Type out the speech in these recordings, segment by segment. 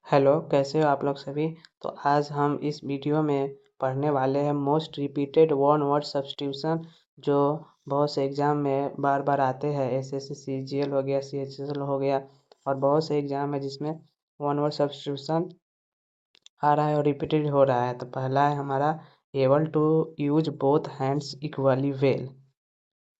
Hello, कैसे हो आप लोग सभी। तो आज हम इस वीडियो में पढ़ने वाले हैं most repeated one word substitution, जो बहुत से एग्ज़ाम में बार बार आते हैं। एसएससी सीजीएल हो गया, सीएचएसएल हो गया, और बहुत से एग्ज़ाम है जिसमें वन वर्ड सब्स्टिट्यूशन आ रहा है और रिपीटेड हो रहा है। तो पहला है हमारा able to use both hands equally well,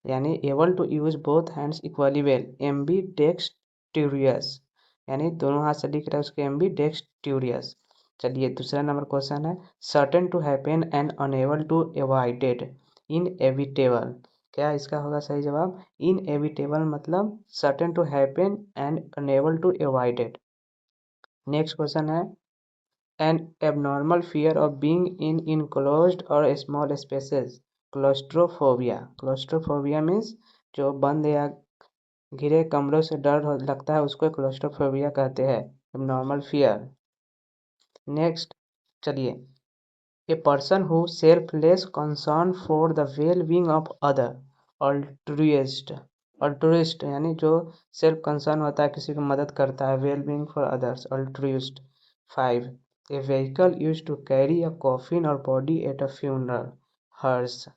यानी able to use both hands equally well, ambidextrous, यानी दोनों हाथ से लिख रहा है उसके एम्बी डेक्सटेरियस। चलिए दूसरा नंबर क्वेश्चन है certain to happen and unable to avoided, inevitable. क्या इसका होगा सही जवाब? इनएविटेबल मतलब certain to happen and unable to avoided. Next question है an abnormal fear of being in enclosed or small spaces, claustrophobia means जो बंद या घिरे कमरों से डर लगता है उसको क्लोस्ट्रोफोबिया कहते हैं, abnormal fear। नेक्स्ट चलिए, a person who selfless concern for the well-being of other, altruist यानी जो सेल्फ कंसर्न होता है, किसी की मदद करता है, well being for others, altruist. 5 a vehicle used to carry a coffin or body at a funeral, hearse.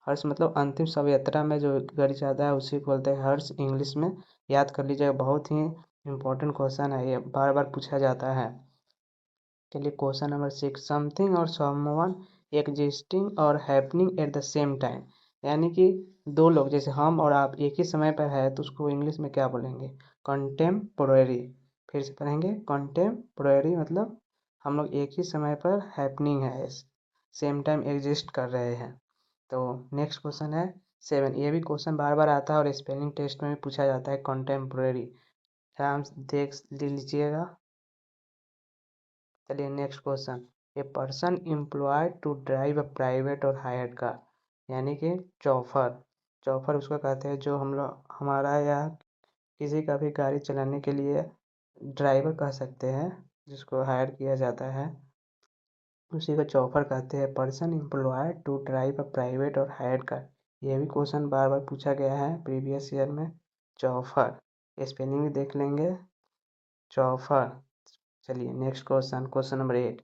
Hearse मतलब अंतिम शव यात्रा में जो गाड़ी जाता है उसी को बोलते हैं हर्स, इंग्लिश में याद कर लीजिएगा, बहुत ही इंपॉर्टेंट क्वेश्चन है, ये बार बार पूछा जाता है। चलिए क्वेश्चन नंबर 6 समथिंग और समवन एग्जिस्टिंग और happening at the same time, यानी कि दो लोग जैसे हम और आप एक ही समय पर है तो उसको इंग्लिश में क्या बोलेंगे? कंटेम्पोरेरी। फिर से पढ़ेंगे, कंटेम्पोरेरी मतलब हम लोग एक ही समय पर हैपनिंग है, सेम टाइम एग्जिस्ट कर रहे हैं। तो नेक्स्ट क्वेश्चन है 7, ये भी क्वेश्चन बार बार आता है और स्पेलिंग टेस्ट में भी पूछा जाता है, कंटेम्पोरेरी, ध्यान देख लीजिएगा। चलिए next question, a person employed to drive a private or hired car, यानी कि चौफर। चौफर उसको कहते हैं जो हम लोग हमारा या किसी का भी गाड़ी चलाने के लिए ड्राइवर कह सकते हैं, जिसको हायर किया जाता है उसी को चौफर कहते हैं। Person employed to drive a private or hired car, ये भी क्वेश्चन बार बार पूछा गया है प्रीवियस ईयर में। चौफर स्पेलिंग भी देख लेंगे, चौफर। चलिए next question, question number 8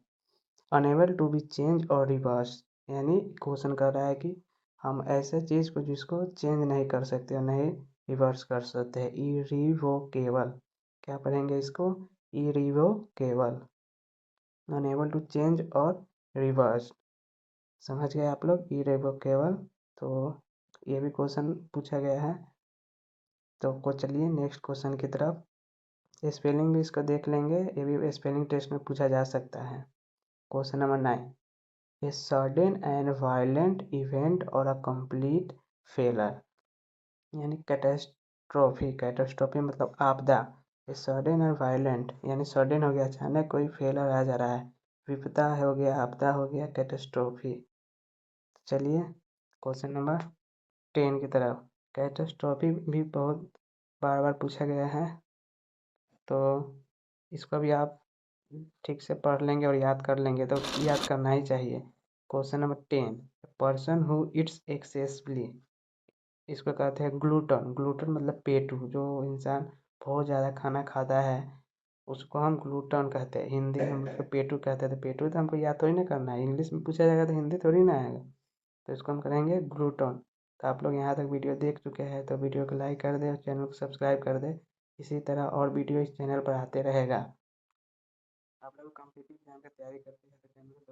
unable to be change or reverse, यानी क्वेश्चन कर रहा है कि हम ऐसे चीज़ को जिसको चेंज नहीं कर सकते और नहीं रिवर्स कर सकते हैं, इरिवोकेबल। क्या पढ़ेंगे इसको? Irrevocable, unable to change or reverse. समझ गए आप लोग, इरिवोकेबल। तो ये भी क्वेश्चन पूछा गया है। तो चलिए नेक्स्ट क्वेश्चन की तरफ, स्पेलिंग भी इसको देख लेंगे, ये भी स्पेलिंग टेस्ट में पूछा जा सकता है। Question number 9 a sudden and violent event or a complete failure, यानी कैटेस्ट्रॉफी। कैटेस्ट्रॉफी मतलब आपदा। ए सडन और वायलेंट यानी सडन हो गया, अचानक कोई फेलर आ जा रहा है, विपदा हो गया, आपदा हो गया, कैटेस्ट्रॉफी। चलिए क्वेश्चन नंबर 10 की तरफ, कैटेस्ट्रॉफी भी बहुत बार बार पूछा गया है, तो इसको भी आप ठीक से पढ़ लेंगे और याद कर लेंगे, तो याद करना ही चाहिए। Question number 10 person who it's accessory, इसको कहते हैं ग्लूटन। ग्लूटन मतलब पेटू, जो इंसान बहुत ज़्यादा खाना खाता है उसको हम ग्लूटन कहते हैं, हिंदी में हम उसको पेटू कहते हैं। तो पेटू तो हमको याद थोड़ी ना करना है, इंग्लिश में पूछा जाएगा तो हिंदी थोड़ी ना आएगा, तो इसको हम करेंगे ग्लूटन। तो आप लोग यहाँ तक वीडियो देख चुके हैं तो वीडियो को लाइक कर दें और चैनल को सब्सक्राइब कर दें, इसी तरह और वीडियो इस चैनल पर आते रहेगा। आप लोग कॉम्पिटिटिव एग्जाम की तैयारी करते हैं तो चैनल